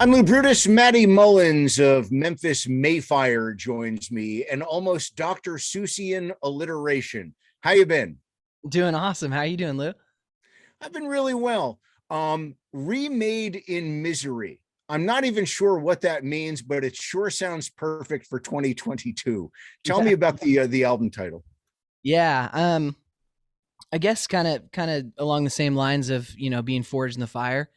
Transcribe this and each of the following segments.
I'm Lou Brutus. Matty Mullins of Memphis Mayfire joins me, and almost Dr. Seussian alliteration. How you been? Doing awesome. How you doing, Lou? I've been really well. Remade in Misery. I'm not even sure what that means, but it sure sounds perfect for 2022. Tell Yeah. me about the album title. Yeah. I guess kind of along the same lines of, being forged in the fire.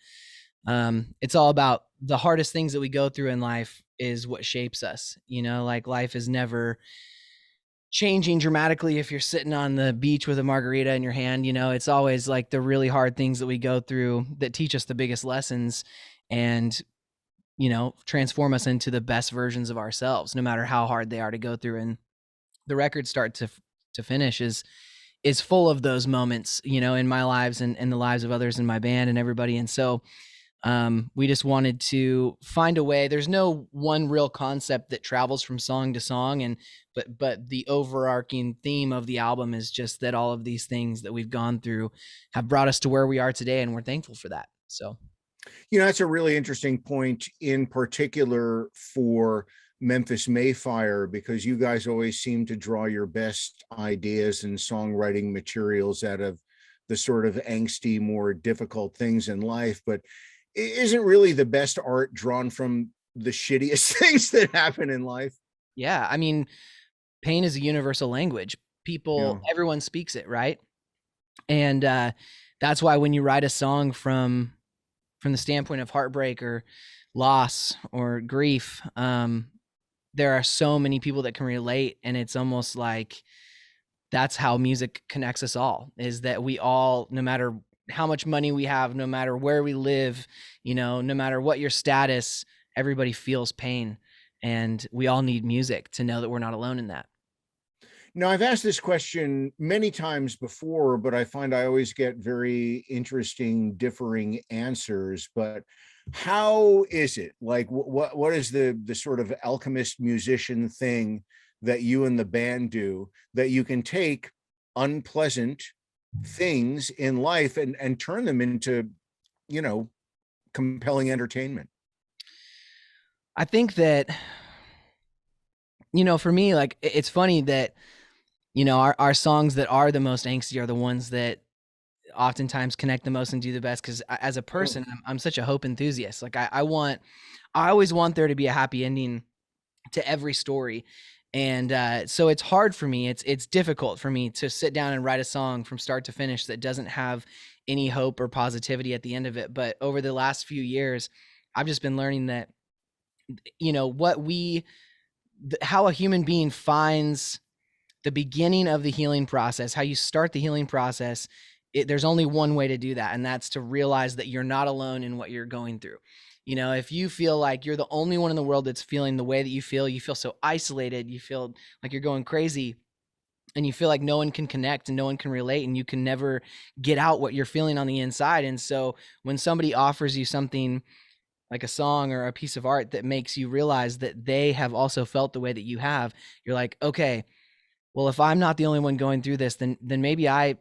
It's all about the hardest things that we go through in life is what shapes us. Like life is never changing dramatically if you're sitting on the beach with a margarita in your hand. It's always like the really hard things that we go through that teach us the biggest lessons and transform us into the best versions of ourselves, no matter how hard they are to go through. And the record start to finish is full of those moments, in my lives and the lives of others in my band and everybody. And so we just wanted to find a way. There's no one real concept that travels from song to song, and but the overarching theme of the album is just that all of these things that we've gone through have brought us to where we are today, and we're thankful for that. So That's a really interesting point, in particular for Memphis Mayfire, because you guys always seem to draw your best ideas and songwriting materials out of the sort of angsty, more difficult things in life. But isn't really the best art drawn from the shittiest things that happen in life? yeah, I mean, pain is a universal language. Yeah. Everyone speaks it, right? And that's why when you write a song from the standpoint of heartbreak or loss or grief, there are so many people that can relate, and it's almost like that's how music connects us all, is that we all, no matter how much money we have, no matter where we live, no matter what your status, everybody feels pain, and we all need music to know that we're not alone in that. Now, I've asked this question many times before, but I find I always get very interesting, differing answers. But how is it? Like, what is the sort of alchemist musician thing that you and the band do that you can take unpleasant things in life and turn them into, you know, compelling entertainment? I think that, for me, like it's funny that, our songs that are the most angsty are the ones that oftentimes connect the most and do the best. Cause as a person, I'm such a hope enthusiast. Like I always want there to be a happy ending to every story. And so it's hard for me. It's difficult for me to sit down and write a song from start to finish that doesn't have any hope or positivity at the end of it. But over the last few years, I've just been learning that, what how a human being finds the beginning of the healing process, how you start the healing process, there's only one way to do that, and that's to realize that you're not alone in what you're going through. If you feel like you're the only one in the world that's feeling the way that you feel so isolated, you feel like you're going crazy, and you feel like no one can connect and no one can relate, and you can never get out what you're feeling on the inside. And so when somebody offers you something like a song or a piece of art that makes you realize that they have also felt the way that you have, you're like, okay, well, if I'm not the only one going through this, then maybe I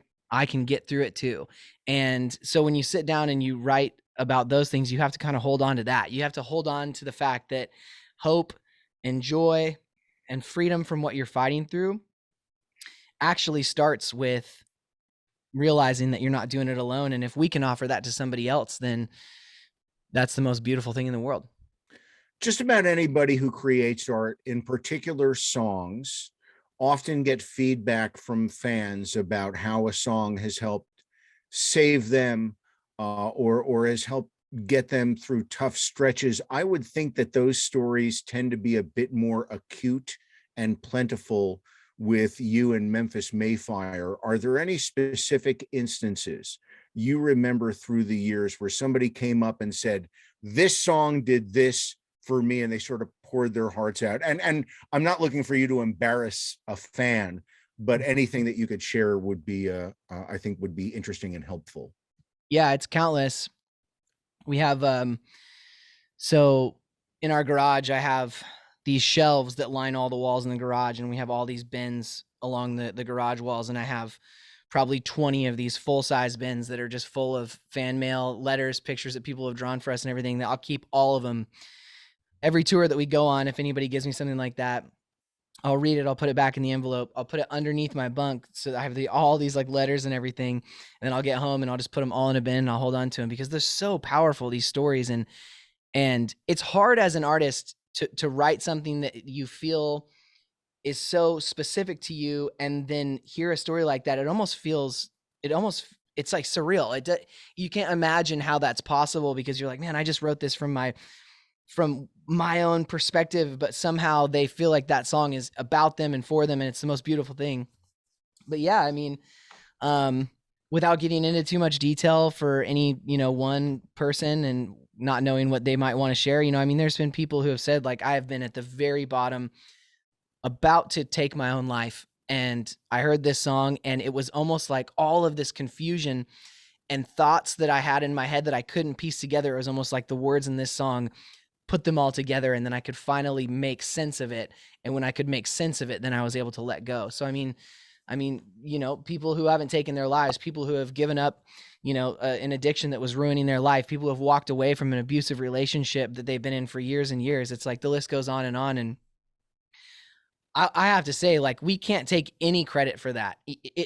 can get through it too. And so when you sit down and you write about those things, you have to kind of hold on to that. You have to hold on to the fact that hope and joy and freedom from what you're fighting through actually starts with realizing that you're not doing it alone. And if we can offer that to somebody else, then that's the most beautiful thing in the world. Just about anybody who creates art, in particular songs, often get feedback from fans about how a song has helped save them, or has helped get them through tough stretches. I would think that those stories tend to be a bit more acute and plentiful with you and Memphis Mayfire. Are there any specific instances you remember through the years where somebody came up and said, this song did this for me, and they sort of poured their hearts out? And I'm not looking for you to embarrass a fan, but anything that you could share would be, I think, would be interesting and helpful. Yeah, it's countless. We have so in our garage, I have these shelves that line all the walls in the garage, and we have all these bins along the garage walls, and I have probably 20 of these full-size bins that are just full of fan mail, letters, pictures that people have drawn for us and everything. That I'll keep all of them. Every tour that we go on, if anybody gives me something like that, I'll read it. I'll put it back in the envelope. I'll put it underneath my bunk so that I have all these like letters and everything. And then I'll get home and I'll just put them all in a bin and I'll hold on to them because they're so powerful, these stories. And it's hard as an artist to write something that you feel is so specific to you, and then hear a story like that. It's like surreal. You can't imagine how that's possible because you're like, man, I just wrote this from my own perspective, but somehow they feel like that song is about them and for them, and it's the most beautiful thing. But yeah, I mean, without getting into too much detail for any, one person and not knowing what they might want to share, I mean, there's been people who have said like, I have been at the very bottom, about to take my own life, and I heard this song and it was almost like all of this confusion and thoughts that I had in my head that I couldn't piece together. It was almost like the words in this song put them all together, and then I could finally make sense of it. And when I could make sense of it, then I was able to let go. So, I mean, people who haven't taken their lives, people who have given up, an addiction that was ruining their life, people who have walked away from an abusive relationship that they've been in for years and years. It's like the list goes on. And I have to say, like, we can't take any credit for that.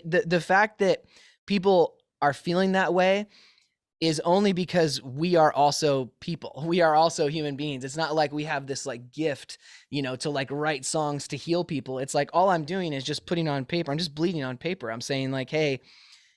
The fact that people are feeling that way is only because we are also people. We are also human beings. It's not like we have this like gift, to like write songs to heal people. It's like all I'm doing is just putting on paper. I'm just bleeding on paper. I'm saying like, hey,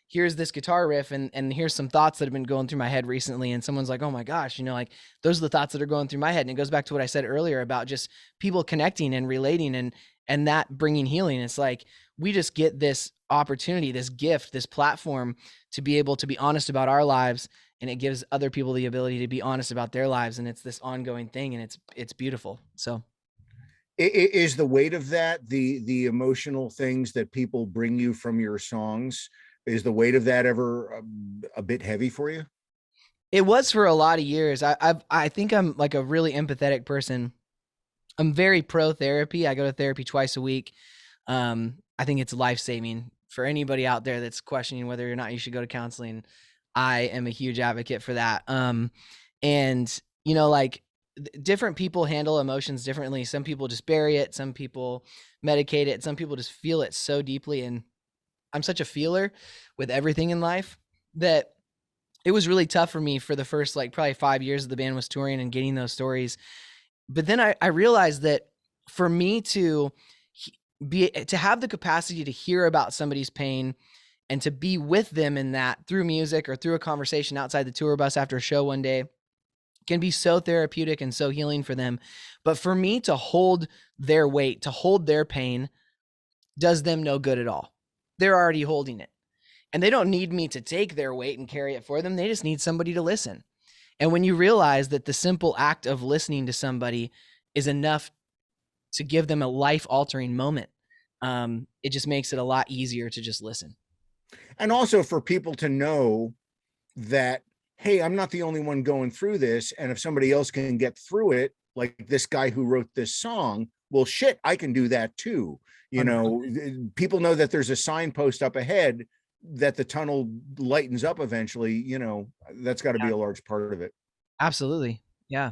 here's this guitar riff and here's some thoughts that have been going through my head recently. And someone's like, oh my gosh, like those are the thoughts that are going through my head. And it goes back to what I said earlier about just people connecting and relating and that bringing healing. It's like, we just get this opportunity, this gift, this platform to be able to be honest about our lives. And it gives other people the ability to be honest about their lives. And it's this ongoing thing, and it's beautiful. So Is the weight of that, the emotional things that people bring you from your songs, is the weight of that ever a bit heavy for you? it was for a lot of years. I think I'm like a really empathetic person. I'm very pro therapy. I go to therapy twice a week. I think it's life-saving for anybody out there that's questioning whether or not you should go to counseling. I am a huge advocate for that. And like different people handle emotions differently. Some people just bury it. Some people medicate it. Some people just feel it so deeply. And I'm such a feeler with everything in life that it was really tough for me for the first like probably 5 years that the band was touring and getting those stories. But then I realized that for me to have the capacity to hear about somebody's pain and to be with them in that through music or through a conversation outside the tour bus after a show one day can be so therapeutic and so healing for them. But for me to hold their weight, to hold their pain, does them no good at all. They're already holding it. And they don't need me to take their weight and carry it for them. They just need somebody to listen. And when you realize that the simple act of listening to somebody is enough to give them a life-altering moment, it just makes it a lot easier to just listen. And also for people to know that, hey, I'm not the only one going through this. And if somebody else can get through it, like this guy who wrote this song, well, shit, I can do that too. People know that there's a signpost up ahead, that the tunnel lightens up eventually. That's got to be a large part of it. Absolutely. Yeah.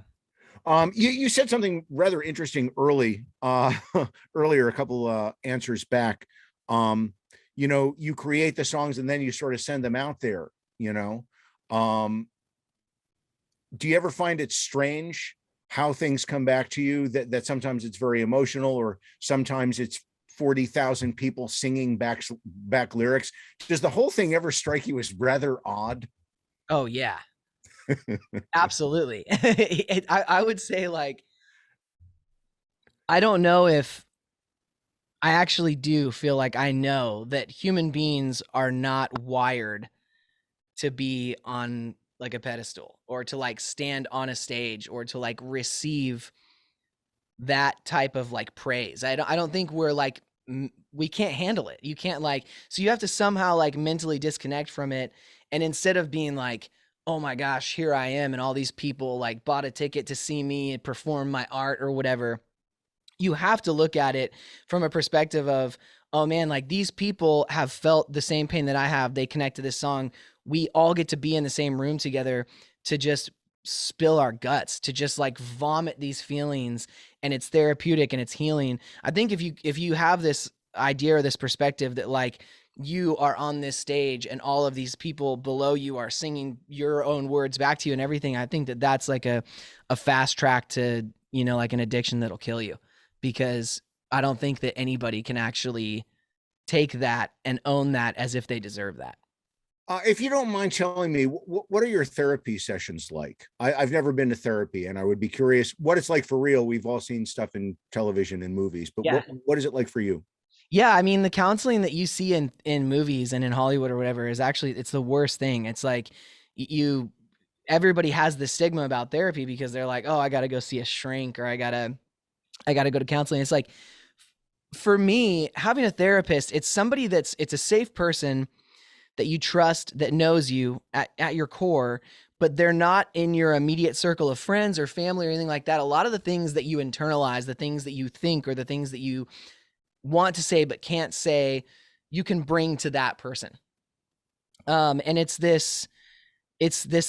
You said something rather interesting earlier, a couple answers back. You create the songs and then you sort of send them out there. Do you ever find it strange how things come back to you, that sometimes it's very emotional, or sometimes it's 40,000 people singing back lyrics? Does the whole thing ever strike you as rather odd? Oh yeah. Absolutely. I would say, like, I don't know if I actually do feel like I know that human beings are not wired to be on like a pedestal or to like stand on a stage or to like receive that type of like praise. I don't think we're like, we can't handle it. You can't so you have to somehow like mentally disconnect from it. And instead of being like, oh my gosh, here I am, and all these people like bought a ticket to see me and perform my art or whatever, you have to look at it from a perspective of, oh man, like these people have felt the same pain that I have. They connect to this song. We all get to be in the same room together to just spill our guts, to just like vomit these feelings, and it's therapeutic and it's healing. I think if you have this idea or this perspective that like you are on this stage and all of these people below you are singing your own words back to you and everything, I think that that's like a fast track to, you know, like an addiction that'll kill you, because I don't think that anybody can actually take that and own that as if they deserve that. If you don't mind telling me, what are your therapy sessions like? I've never been to therapy, and I would be curious what it's like for real. We've all seen stuff in television and movies, but Yeah. what is it like for you? Yeah, I mean, the counseling that you see in movies and in Hollywood or whatever is actually, it's the worst thing. It's like you everybody has this stigma about therapy because they're like, "Oh, I got to go see a shrink, or I got to go to counseling." It's like, for me, having a therapist, it's somebody it's a safe person that you trust, that knows you at your core, but they're not in your immediate circle of friends or family or anything like that. A lot of the things that you internalize, the things that you think, or the things that you want to say but can't say, you can bring to that person. And it's this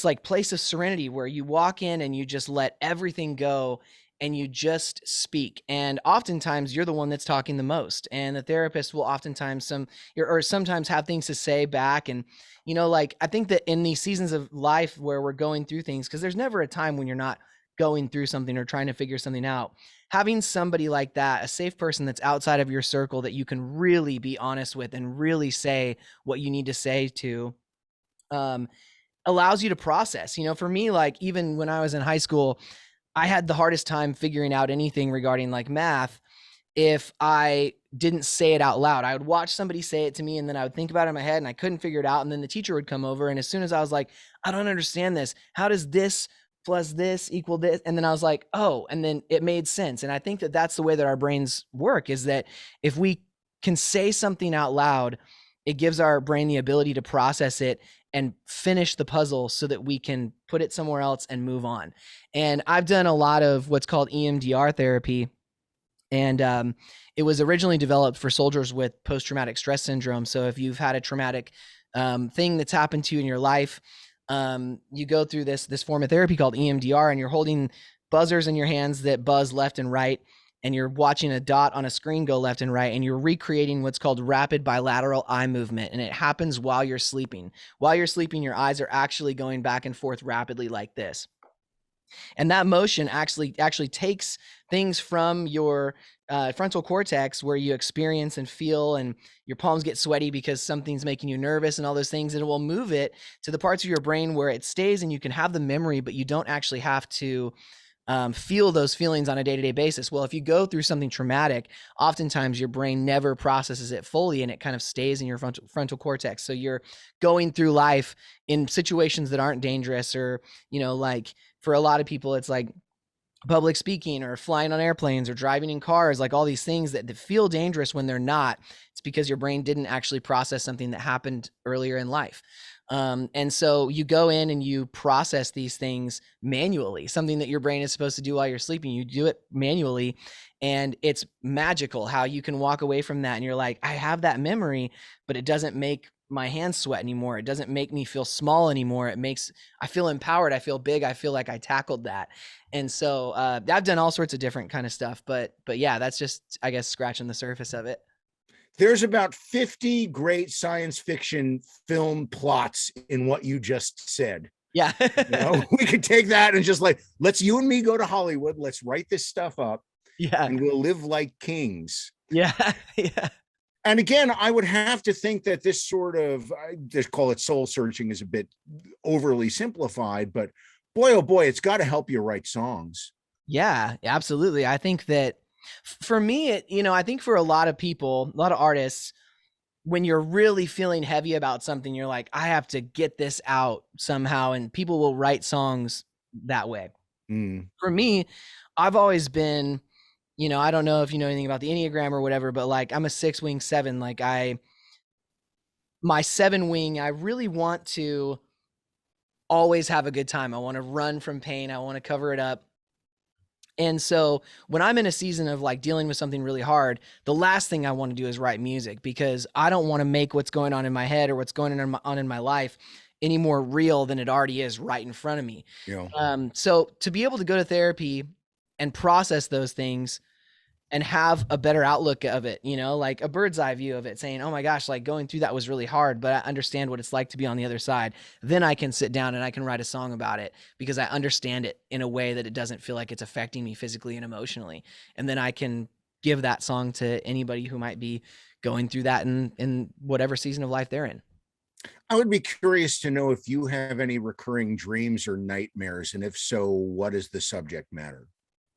like place of serenity where you walk in and you just let everything go and you just speak. And oftentimes you're the one that's talking the most, and the therapist will oftentimes or sometimes have things to say back. And you know, like I think that in these seasons of life where we're going through things, because there's never a time when you're not going through something or trying to figure something out, having somebody like that, a safe person that's outside of your circle that you can really be honest with and really say what you need to say to, um, allows you to process. You know, for me, like even when I was in high school, I had the hardest time figuring out anything regarding like math if I didn't say it out loud. I would watch somebody say it to me, and then I would think about it in my head and I couldn't figure it out. And then the teacher would come over, and as soon as I was like, I don't understand this. How does this plus this equal this? And then I was like, oh, and then it made sense. And I think that that's the way that our brains work, is that if we can say something out loud, it gives our brain the ability to process it and finish the puzzle so that we can put it somewhere else and move on. And I've done a lot of what's called EMDR therapy. And it was originally developed for soldiers with post-traumatic stress syndrome. So if you've had a traumatic thing that's happened to you in your life, you go through this form of therapy called EMDR, and you're holding buzzers in your hands that buzz left and right, and you're watching a dot on a screen go left and right, and you're recreating what's called rapid bilateral eye movement. And it happens while you're sleeping. While you're sleeping, your eyes are actually going back and forth rapidly like this. And that motion actually takes things from your frontal cortex, where you experience and feel, and your palms get sweaty because something's making you nervous and all those things, and it will move it to the parts of your brain where it stays, and you can have the memory, but you don't actually have to feel those feelings on a day-to-day basis. Well, if you go through something traumatic, oftentimes your brain never processes it fully, and it kind of stays in your frontal cortex. So you're going through life in situations that aren't dangerous, or, you know, like for a lot of people, it's like public speaking or flying on airplanes or driving in cars, like all these things that feel dangerous when they're not. It's because your brain didn't actually process something that happened earlier in life. And so you go in and you process these things manually, something that your brain is supposed to do while you're sleeping. You do it manually, and it's magical how you can walk away from that and you're like, I have that memory, but it doesn't make my hands sweat anymore. It doesn't make me feel small anymore. I feel empowered. I feel big. I feel like I tackled that. And so I've done all sorts of different kind of stuff, but yeah, that's just, I guess, scratching the surface of it. There's about 50 great science fiction film plots in what you just said. Yeah. You know, we could take that and just like, let's you and me go to Hollywood. Let's write this stuff up, Yeah. and we'll live like kings. Yeah. Yeah. And again, I would have to think that this sort of, I just call it soul searching, is a bit overly simplified, but boy, oh boy, it's got to help you write songs. Yeah, absolutely. I think that for me, I think for a lot of people, a lot of artists, when you're really feeling heavy about something, you're like, I have to get this out somehow. And people will write songs that way. Mm. For me, I've always been, I don't know if you know anything about the Enneagram or whatever, but like I'm a 6-wing 7. Like my 7-wing, I really want to always have a good time. I want to run from pain. I want to cover it up. And so when I'm in a season of like dealing with something really hard, the last thing I want to do is write music, because I don't want to make what's going on in my head or what's going on in my life any more real than it already is right in front of me. You know, So to be able to go to therapy and process those things and have a better outlook of it, like a bird's eye view of it, saying, oh my gosh, like going through that was really hard, but I understand what it's like to be on the other side. Then I can sit down and I can write a song about it because I understand it in a way that it doesn't feel like it's affecting me physically and emotionally. And then I can give that song to anybody who might be going through that in whatever season of life they're in. I would be curious to know if you have any recurring dreams or nightmares, and if so, what is the subject matter?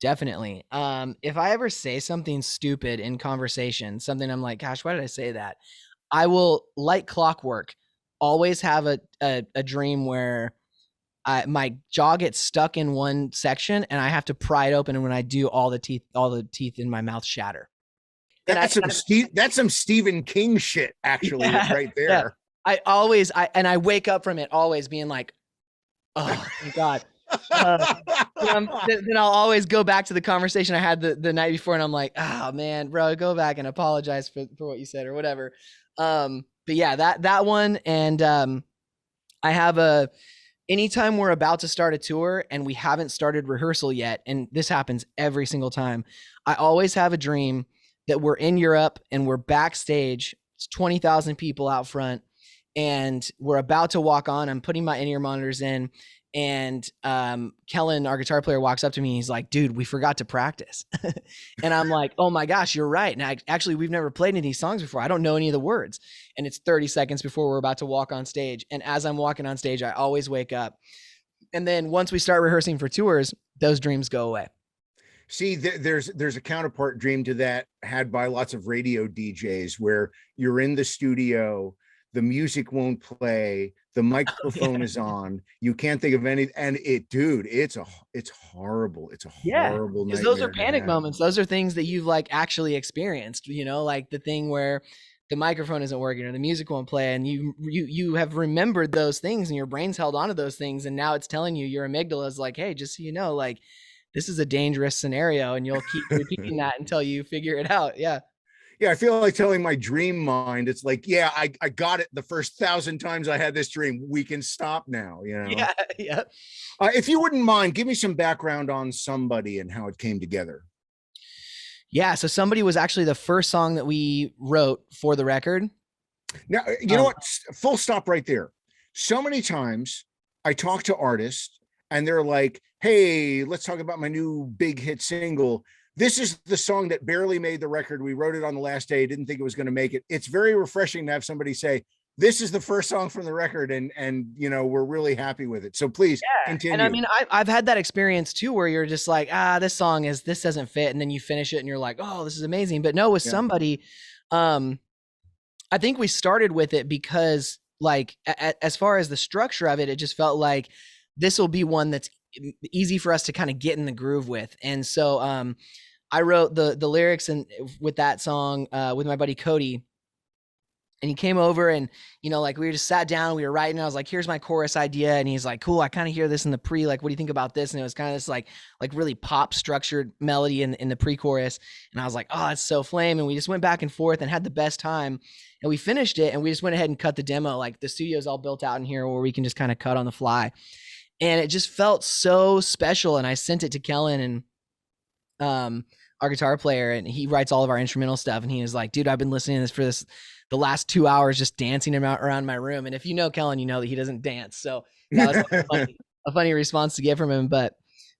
Definitely. If I ever say something stupid in conversation, something I'm like, gosh, why did I say that? I will, like clockwork, always have a dream where my jaw gets stuck in one section and I have to pry it open. And when I do, all the teeth in my mouth shatter. That's some Stephen King shit, actually, yeah, right there. Yeah. I wake up from it always being like, oh my God. Then I'll always go back to the conversation I had the night before, and I'm like, oh man, bro, go back and apologize for what you said or whatever. But yeah, that one. And I have anytime we're about to start a tour and we haven't started rehearsal yet, and this happens every single time, I always have a dream that we're in Europe and we're backstage. It's 20,000 people out front, and we're about to walk on. I'm putting my in-ear monitors in, and Kellen, our guitar player, walks up to me and he's like, dude, we forgot to practice. And I'm like, oh my gosh, you're right. And actually, we've never played any of these songs before. I don't know any of the words. And it's 30 seconds before we're about to walk on stage. And as I'm walking on stage, I always wake up. And then once we start rehearsing for tours, those dreams go away. See, there's a counterpart dream to that had by lots of radio DJs, where you're in the studio, the music won't play, the microphone is on, you can't think of any, and it's horrible. It's a horrible nightmare. Those are panic moments. Those are things that you've like actually experienced, like the thing where the microphone isn't working or the music won't play, and you have remembered those things and your brain's held onto those things, and now it's telling you, your amygdala is like, hey, just so you know, like, this is a dangerous scenario, and you'll keep repeating that until you figure it out. Yeah. Yeah, I feel like telling my dream mind, it's like, yeah, I got it the first 1,000 times I had this dream. We can stop now, Yeah, yeah. If you wouldn't mind, give me some background on Somebody and how it came together. Yeah, so Somebody was actually the first song that we wrote for the record. Now, you know what? Full stop right there. So many times I talk to artists and they're like, hey, let's talk about my new big hit single. This is the song that barely made the record. We wrote it on the last day. Didn't think it was going to make it. It's very refreshing to have somebody say, this is the first song from the record, and we're really happy with it. So please continue. And I mean, I've had that experience too, where you're just like, this doesn't fit. And then you finish it and you're like, oh, this is amazing. But no, with Somebody, I think we started with it because, like, as far as the structure of it, it just felt like this will be one that's easy for us to kind of get in the groove with. And so I wrote the lyrics and with that song with my buddy Cody, and he came over and, like, we just sat down, we were writing, I was like, here's my chorus idea. And he's like, cool, I kind of hear this in the pre, like, what do you think about this? And it was kind of this like really pop structured melody in the pre-chorus. And I was like, oh, it's so flame. And we just went back and forth and had the best time. And we finished it and we just went ahead and cut the demo. Like, the studio's all built out in here where we can just kind of cut on the fly. And it just felt so special. And I sent it to Kellen and our guitar player, and he writes all of our instrumental stuff. And he was like, dude, I've been listening to this the last 2 hours, just dancing around my room. And if you know Kellen, you know that he doesn't dance. So that was a funny response to get from him. But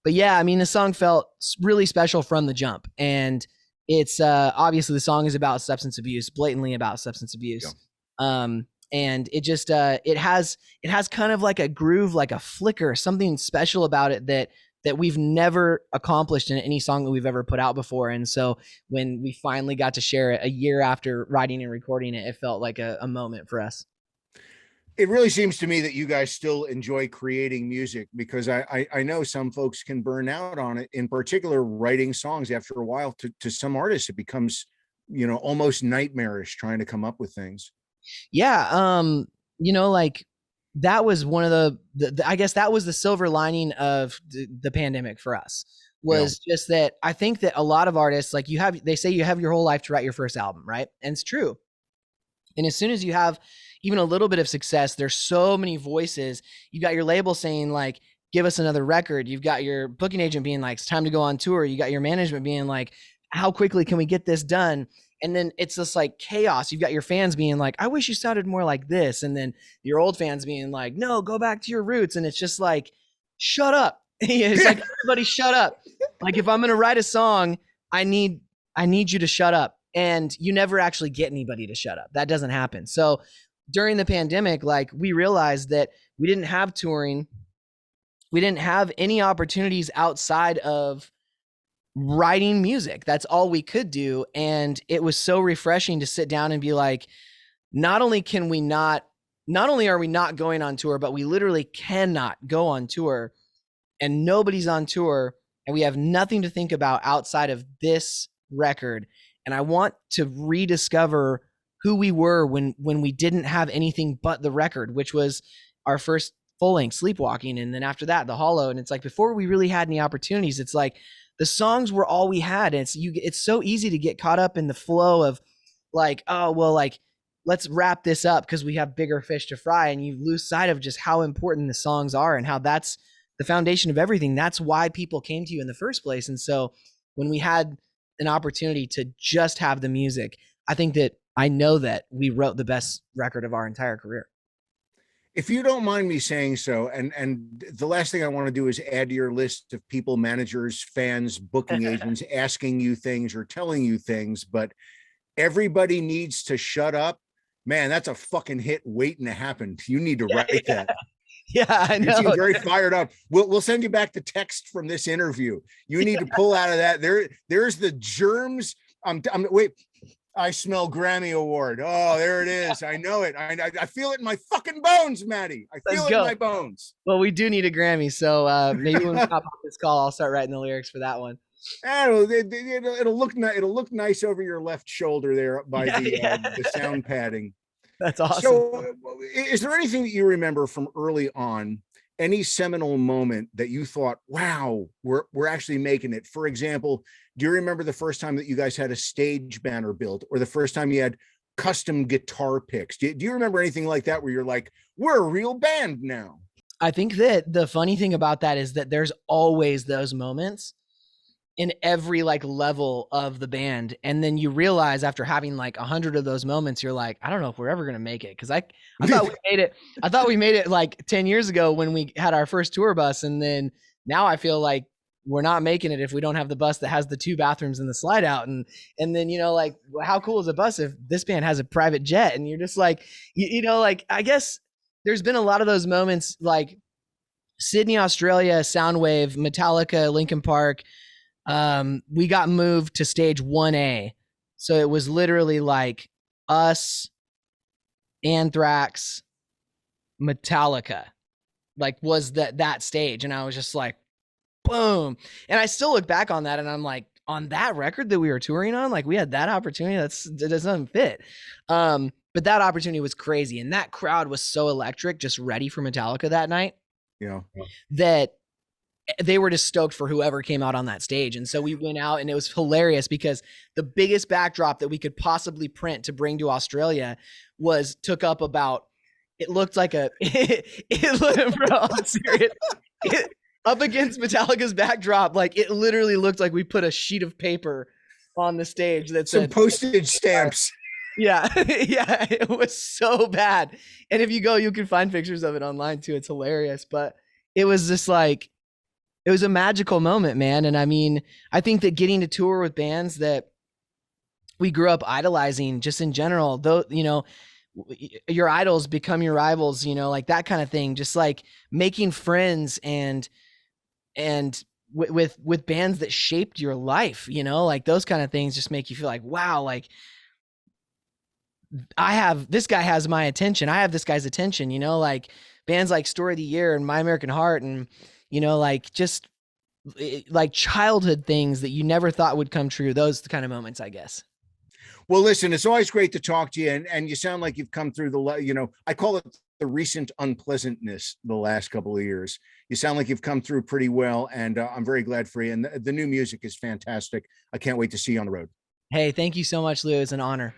yeah, I mean, the song felt really special from the jump. And it's obviously the song is about substance abuse, blatantly about substance abuse. Yeah. And it just it has kind of like a groove, like a flicker, something special about it that we've never accomplished in any song that we've ever put out before. And so when we finally got to share it a year after writing and recording it, it felt like a moment for us. It really seems to me that you guys still enjoy creating music, because I know some folks can burn out on it, in particular writing songs. After a while, to some artists, it becomes, almost nightmarish trying to come up with things. Yeah. Like, that was one of the I guess that was the silver lining of the pandemic for us, was just that I think that a lot of artists, like they say you have your whole life to write your first album, right? And it's true. And as soon as you have even a little bit of success, there's so many voices. You got your label saying like, give us another record. You've got your booking agent being like, it's time to go on tour. You got your management being like, how quickly can we get this done? And then it's just like chaos. You've got your fans being like, I wish you sounded more like this. And then your old fans being like, no, go back to your roots. And it's just like, shut up. It's like, everybody shut up. Like if I'm going to write a song, I need you to shut up. And you never actually get anybody to shut up. That doesn't happen. So during the pandemic, like we realized that we didn't have touring. We didn't have any opportunities outside of writing music. That's all we could do. And it was so refreshing to sit down and be like, not only are we not going on tour, but we literally cannot go on tour, and nobody's on tour, and we have nothing to think about outside of this record. And I want to rediscover who we were when we didn't have anything but the record, which was our first full length, Sleepwalking. And then after that, The Hollow. And it's like, before we really had any opportunities, it's like the songs were all we had. And it's so easy to get caught up in the flow of like, oh, well, like, let's wrap this up because we have bigger fish to fry. And you lose sight of just how important the songs are and how that's the foundation of everything. That's why people came to you in the first place. And so when we had an opportunity to just have the music, I know that we wrote the best record of our entire career. If you don't mind me saying so, and the last thing I want to do is add to your list of people, managers, fans, booking agents asking you things or telling you things, but everybody needs to shut up. Man, that's a fucking hit waiting to happen. You need to write that. Yeah, I know. You seem very fired up. We'll send you back the text from this interview. You need to pull out of that. There's the germs. Wait. I smell Grammy Award. Oh, there it is. I know it. I feel it in my fucking bones, Matty. I feel it in my bones. Well, we do need a Grammy, so maybe when we hop off this call, I'll start writing the lyrics for that one. It'll look nice over your left shoulder there by the sound padding. That's awesome. So, is there anything that you remember from early on? Any seminal moment that you thought, wow, we're actually making it? For example, do you remember the first time that you guys had a stage banner built, or the first time you had custom guitar picks? Do you remember anything like that where you're like, we're a real band now? I think that the funny thing about that is that there's always those moments in every like level of the band. And then you realize after having like 100 of those moments, you're like, I don't know if we're ever going to make it. Cause I thought we made it. I thought we made it like 10 years ago when we had our first tour bus. And then now I feel like we're not making it if we don't have the bus that has the 2 bathrooms and the slide out. And then, like, how cool is a bus if this band has a private jet? And you're just like, like, I guess there's been a lot of those moments, like Sydney, Australia, Soundwave, Metallica, Linkin Park. We got moved to stage 1A. So it was literally like us, Anthrax, Metallica, like was that stage. And I was just like, boom. And I still look back on that and I'm like, on that record that we were touring on, like we had that opportunity. That doesn't fit. But that opportunity was crazy. And that crowd was so electric, just ready for Metallica that night. Yeah. That they were just stoked for whoever came out on that stage. And so we went out and it was hilarious because the biggest backdrop that we could possibly print to bring to Australia took up about, it looked like bro, I'm serious. Up against Metallica's backdrop, like it literally looked like we put a sheet of paper on the stage that some said postage stamps. Yeah. Yeah. It was so bad. And if you go, you can find pictures of it online too. It's hilarious, but it was just like, it was a magical moment, man. And I mean, I think that getting to tour with bands that we grew up idolizing just in general, though, your idols become your rivals, like that kind of thing, just like making friends and with bands that shaped your life, like those kind of things just make you feel like, wow, like this guy has my attention. I have this guy's attention, like bands like Story of the Year and My American Heart and, like just like childhood things that you never thought would come true. Those kind of moments, I guess. Well, listen, it's always great to talk to you. And you sound like you've come through I call it the recent unpleasantness the last couple of years. You sound like you've come through pretty well, and I'm very glad for you. And the new music is fantastic. I can't wait to see you on the road. Hey, thank you so much, Lou. It's an honor.